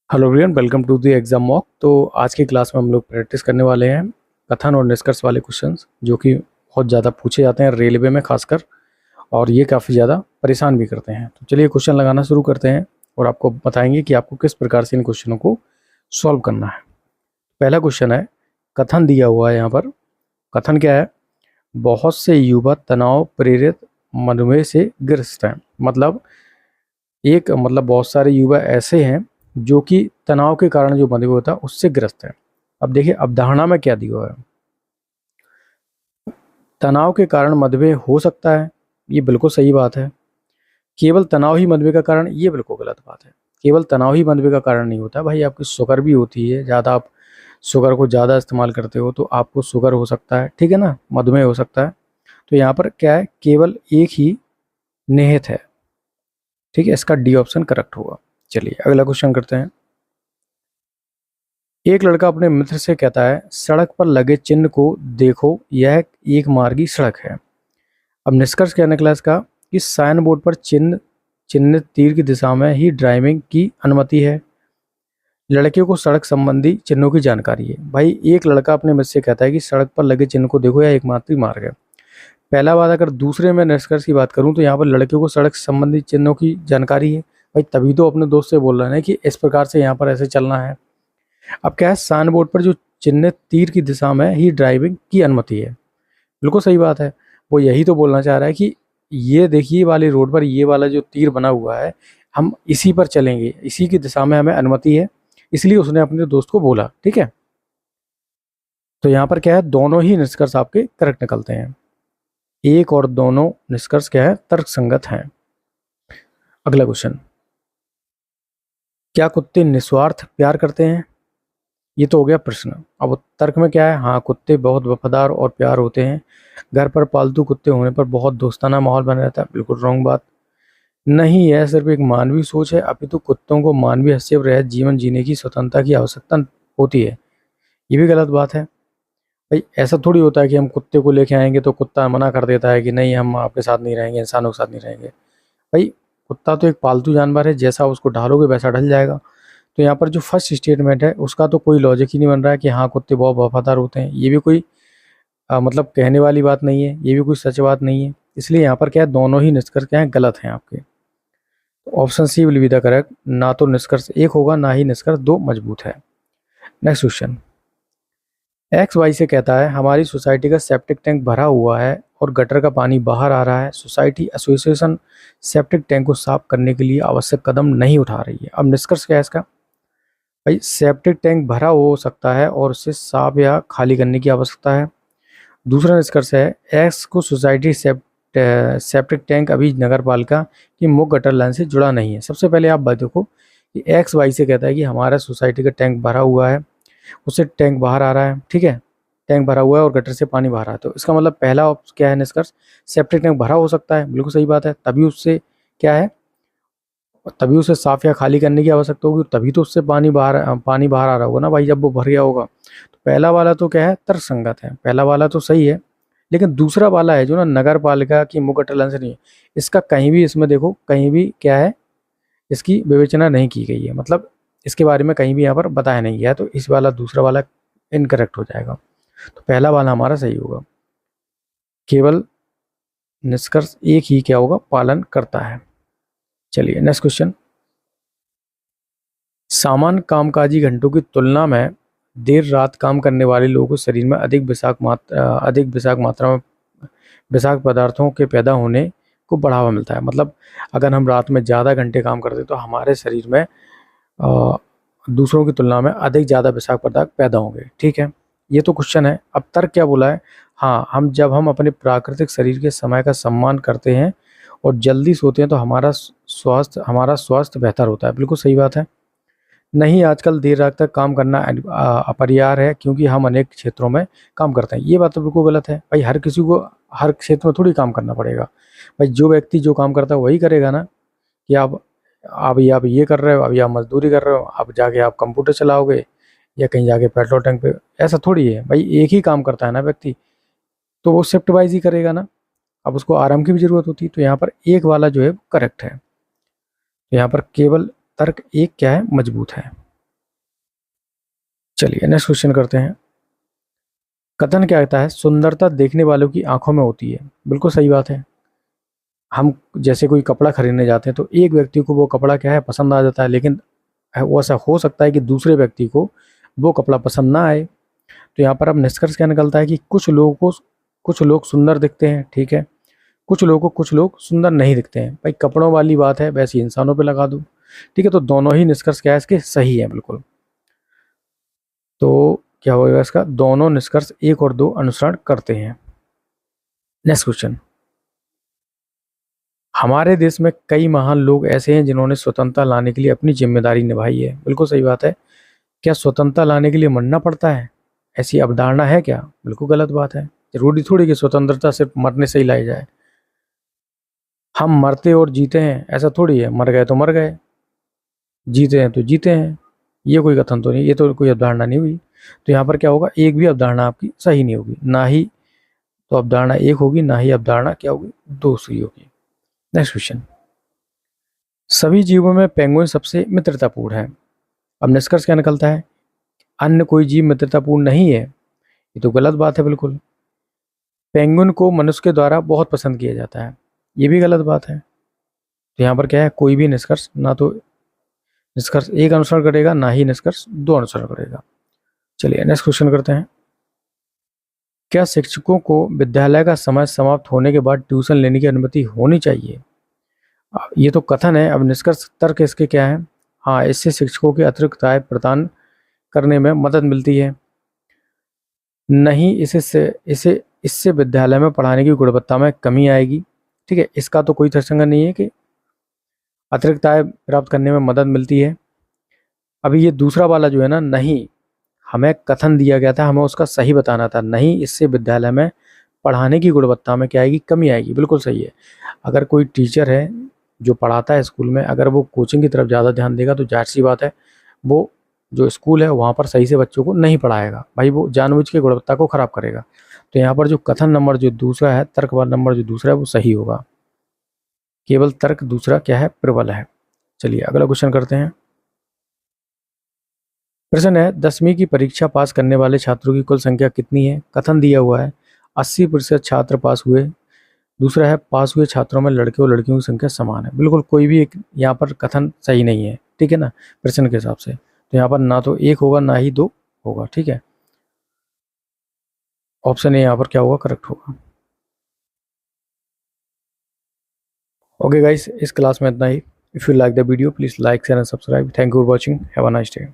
Hello everyone, welcome to the exam mock. तो आज की क्लास में हम लोग प्रैक्टिस करने वाले हैं कथन और निष्कर्ष वाले क्वेश्चंस, जो कि बहुत ज़्यादा पूछे जाते हैं रेलवे में खासकर, और ये काफ़ी ज़्यादा परेशान भी करते हैं। तो चलिए क्वेश्चन लगाना शुरू करते हैं और आपको बताएंगे कि आपको किस प्रकार से इन क्वेश्चनों को सॉल्व करना है। पहला क्वेश्चन है, कथन दिया हुआ है यहाँ पर। कथन क्या है? बहुत से युवा तनाव प्रेरित मधुमेह से ग्रस्त हैं। मतलब बहुत सारे युवा ऐसे हैं जो कि तनाव के कारण जो मधुमेह होता है उससे ग्रस्त है। अब देखिए अवधारणा में क्या दिया हुआ है। तनाव के कारण मधुमेह हो सकता है, ये बिल्कुल सही बात है। केवल तनाव ही मधुमेह का कारण, ये बिल्कुल गलत बात है। केवल तनाव ही मधुमेह का कारण नहीं होता भाई, आपकी शुगर भी होती है। ज़्यादा आप शुगर को ज़्यादा इस्तेमाल करते हो तो आपको शुगर हो सकता है, ठीक है ना, मधुमेह हो सकता है। तो यहाँ पर क्या है, केवल एक ही निहित है, ठीक है। इसका डी ऑप्शन करेक्ट होगा। चलिए अगला क्वेश्चन करते हैं। एक लड़का अपने मित्र से कहता है, सड़क पर लगे चिन्ह को देखो, यह एक मार्गी सड़क है। अब निष्कर्ष क्या निकला इसका कि साइन बोर्ड पर चिन्हित तीर की दिशा में ही ड्राइविंग की अनुमति है। लड़कियों को सड़क संबंधी चिन्हों की जानकारी है। भाई एक लड़का अपने मित्र से कहता है कि सड़क पर लगे चिन्ह को देखो, यह एकमात्र मार्ग है। पहला बात, अगर दूसरे में निष्कर्ष की बात करूं तो यहाँ पर लड़कियों को सड़क संबंधी चिन्हों की जानकारी है। भाई तभी तो अपने दोस्त से बोल रहे हैं कि इस प्रकार से यहाँ पर ऐसे चलना है। अब क्या है, साइन बोर्ड पर जो चिन्हित तीर की दिशा में ही ड्राइविंग की अनुमति है, बिल्कुल सही बात है। वो यही तो बोलना चाह रहा है कि ये देखिए वाली रोड पर ये वाला जो तीर बना हुआ है, हम इसी पर चलेंगे, इसी की दिशा में हमें अनुमति है, इसलिए उसने अपने दोस्त को बोला, ठीक है। तो यहाँ पर क्या है, दोनों ही निष्कर्ष आपके करेक्ट निकलते हैं। एक और दोनों निष्कर्ष क्या है, तर्क संगत हैं। अगला क्वेश्चन, क्या कुत्ते निस्वार्थ प्यार करते हैं? ये तो हो गया प्रश्न। अब तर्क में क्या है, हाँ कुत्ते बहुत वफादार और प्यार होते हैं। घर पर पालतू कुत्ते होने पर बहुत दोस्ताना माहौल बना रहता है, बिल्कुल रॉन्ग बात। नहीं, यह सिर्फ एक मानवीय सोच है, अपितु कुत्तों को मानवीय हैसियत रहित जीवन जीने की स्वतंत्रता की आवश्यकता होती है, ये भी गलत बात है। भाई ऐसा थोड़ी होता है कि हम कुत्ते को लेके आएंगे तो कुत्ता मना कर देता है कि नहीं हम आपके साथ नहीं रहेंगे, इंसानों के साथ नहीं रहेंगे। भाई कुत्ता तो एक पालतू जानवर है, जैसा उसको ढालोगे वैसा ढल जाएगा। तो यहाँ पर जो फर्स्ट स्टेटमेंट है उसका तो कोई लॉजिक ही नहीं बन रहा है कि हाँ कुत्ते बहुत वफादार होते हैं। ये भी कोई मतलब कहने वाली बात नहीं है, ये भी कोई सच बात नहीं है। इसलिए यहाँ पर क्या है, दोनों ही निष्कर्ष क्या है, गलत हैं आपके। Option C will be the correct. ना तो निष्कर्ष एक होगा, ना ही निष्कर्ष दो मजबूत है। नेक्स्ट क्वेश्चन, एक्स वाई से कहता है, हमारी सोसाइटी का सेप्टिक टैंक भरा हुआ है और गटर का पानी बाहर आ रहा है। सोसाइटी एसोसिएशन सेप्टिक टैंक को साफ करने के लिए आवश्यक कदम नहीं उठा रही है। अब निष्कर्ष क्या है इसका? भाई सेप्टिक टैंक भरा हो सकता है और उसे साफ या खाली करने की आवश्यकता है। दूसरा निष्कर्ष है, एक्स को सोसाइटी सेप्टिक टैंक अभी नगर पालिका की मुख्य गटर लाइन से जुड़ा नहीं है। सबसे पहले आप बात देखो कि एक्स वाई से कहता है कि हमारा सोसाइटी का टैंक भरा हुआ है, उससे टैंक बाहर आ रहा है, ठीक है। टैंक भरा हुआ है और गटर से पानी बाहर आ रहा है, तो इसका मतलब पहला क्या है निष्कर्ष, सेप्टिक टैंक भरा हो सकता है, बिल्कुल सही बात है। तभी उससे क्या है, तभी उसे साफ या खाली करने की आवश्यकता होगी, तभी तो उससे पानी बाहर आ रहा होगा ना भाई, जब वो भर गया होगा। तो पहला वाला तो क्या है, तर्कसंगत है, पहला वाला तो सही है। लेकिन दूसरा वाला है जो ना नगर पालिका की मुख्य गटर लाइन से नहीं है, इसका कहीं भी इसमें देखो, कहीं भी क्या है, इसकी विवेचना नहीं की गई है, मतलब इसके बारे में कहीं भी यहाँ पर बताया नहीं गया है। तो इस वाला दूसरा वाला इनकरेक्ट हो जाएगा। तो पहला वाला हमारा सही होगा। केवल निष्कर्ष एक ही क्या होगा, पालन करता है। चलिए नेक्स्ट क्वेश्चन, सामान्य कामकाजी घंटों की तुलना में देर रात काम करने वाले लोगों को शरीर में अधिक विषाक्त मात्रा में विषाक्त पदार्थों के पैदा होने को बढ़ावा मिलता है। मतलब अगर हम रात में ज़्यादा घंटे काम करते हैं तो हमारे शरीर में दूसरों की तुलना में अधिक ज़्यादा विषाक्त पदार्थ पैदा होंगे, ठीक है। ये तो क्वेश्चन है। अब तर्क क्या बोला है, हाँ हम अपने प्राकृतिक शरीर के समय का सम्मान करते हैं और जल्दी सोते हैं तो हमारा स्वास्थ्य बेहतर होता है, बिल्कुल सही बात है। नहीं, आजकल देर रात तक काम करना अपरिहार्य है क्योंकि हम अनेक क्षेत्रों में काम करते हैं, ये बात तो बिल्कुल गलत है। भाई हर किसी को हर क्षेत्र में थोड़ी काम करना पड़ेगा। भाई जो व्यक्ति जो काम करता है वही करेगा ना, कि आप ये कर रहे हो, अभी आप मजदूरी कर रहे हो, अब जाके आप कंप्यूटर चलाओगे या कहीं जाके पेट्रोल टैंक पे, ऐसा थोड़ी है। भाई एक ही काम करता है ना व्यक्ति, तो वो शिफ्ट वाइज ही करेगा ना। अब उसको आराम की भी ज़रूरत होती है। तो यहाँ पर एक वाला जो है करेक्ट है। तो यहाँ पर केवल तर्क एक क्या है, मजबूत है। चलिए नेक्स्ट क्वेश्चन करते हैं। कथन क्या कहता है, सुंदरता देखने वालों की आंखों में होती है। बिल्कुल सही बात है। हम जैसे कोई कपड़ा खरीदने जाते हैं तो एक व्यक्ति को वो कपड़ा क्या है पसंद आ जाता है, लेकिन वो ऐसा हो सकता है कि दूसरे व्यक्ति को वो कपड़ा पसंद ना आए। तो यहाँ पर अब निष्कर्ष क्या निकलता है कि कुछ लोग सुंदर दिखते हैं, ठीक है, कुछ लोग सुंदर नहीं दिखते हैं। भाई कपड़ों वाली बात है, वैसे इंसानों पे लगा दूँ, ठीक है। तो दोनों ही निष्कर्ष क्या है इसके सही है बिल्कुल। तो क्या होगा इसका, दोनों निष्कर्ष 1 और 2 अनुसरण करते हैं। नेक्स्ट क्वेश्चन, हमारे देश में कई महान लोग ऐसे हैं जिन्होंने स्वतंत्रता लाने के लिए अपनी जिम्मेदारी निभाई है। बिल्कुल सही बात है। क्या स्वतंत्रता लाने के लिए मरना पड़ता है, ऐसी अवधारणा है क्या? बिल्कुल गलत बात है। जरूरी थोड़ी कि स्वतंत्रता सिर्फ मरने से ही लाई जाए। हम मरते और जीते हैं ऐसा थोड़ी है, मर गए तो मर गए, जीते हैं तो जीते हैं। ये कोई कथन तो नहीं, ये तो कोई अवधारणा नहीं हुई। तो यहाँ पर क्या होगा, एक भी अवधारणा आपकी सही नहीं होगी, ना ही तो अवधारणा एक होगी, ना ही अवधारणा क्या होगी दूसरी होगी। नेक्स्ट क्वेश्चन, सभी जीवों में पेंगुइन सबसे मित्रतापूर्ण है। अब निष्कर्ष क्या निकलता है, अन्य कोई जीव मित्रतापूर्ण नहीं है। ये तो गलत बात है बिल्कुल। पेंगुइन को मनुष्य के द्वारा बहुत पसंद किया जाता है, ये भी गलत बात है। तो यहाँ पर क्या है, कोई भी निष्कर्ष ना तो निष्कर्ष 1 अनुसरण करेगा, ना ही निष्कर्ष 2 अनुसरण करेगा। चलिए नेक्स्ट क्वेश्चन करते हैं। क्या शिक्षकों को विद्यालय का समय समाप्त होने के बाद ट्यूशन लेने की अनुमति होनी चाहिए? ये तो कथन है, अब निष्कर्ष तर्क इसके क्या है। हाँ, इससे शिक्षकों की अतिरिक्त आय प्रदान करने में मदद मिलती है। नहीं, इसे इससे विद्यालय में पढ़ाने की गुणवत्ता में कमी आएगी, ठीक है। इसका तो कोई तर्कसंगत नहीं है कि अतिरिक्त आय प्राप्त करने में मदद मिलती है। अभी ये दूसरा वाला जो है ना, नहीं, हमें कथन दिया गया था, हमें उसका सही बताना था। नहीं, इससे विद्यालय में पढ़ाने की गुणवत्ता में क्या आएगी, कमी आएगी। बिल्कुल सही है। अगर कोई टीचर है जो पढ़ाता है स्कूल में, अगर वो कोचिंग की तरफ ज़्यादा ध्यान देगा तो जाहिर सी बात है वो जो स्कूल है वहाँ पर सही से बच्चों को नहीं पढ़ाएगा। भाई वो जानबूझ के गुणवत्ता को ख़राब करेगा। तो यहाँ पर जो कथन नंबर जो दूसरा है, तर्क नंबर जो दूसरा है वो सही होगा। केवल तर्क दूसरा क्या है, प्रबल है। चलिए अगला क्वेश्चन करते हैं। प्रश्न है, 10वीं की परीक्षा पास करने वाले छात्रों की कुल संख्या कितनी है? कथन दिया हुआ है 80% छात्र पास हुए। दूसरा है, पास हुए छात्रों में लड़के और लड़कियों की संख्या समान है। बिल्कुल कोई भी एक यहाँ पर कथन सही नहीं है, ठीक है ना, प्रश्न के हिसाब से। तो यहाँ पर ना तो 1 होगा ना ही 2 होगा, ठीक है। ऑप्शन ए यहाँ पर क्या होगा, करेक्ट होगा। ओके गाइस, इस क्लास में इतना ही। If you like the video please like share and subscribe. Thank you for watching, have a nice day.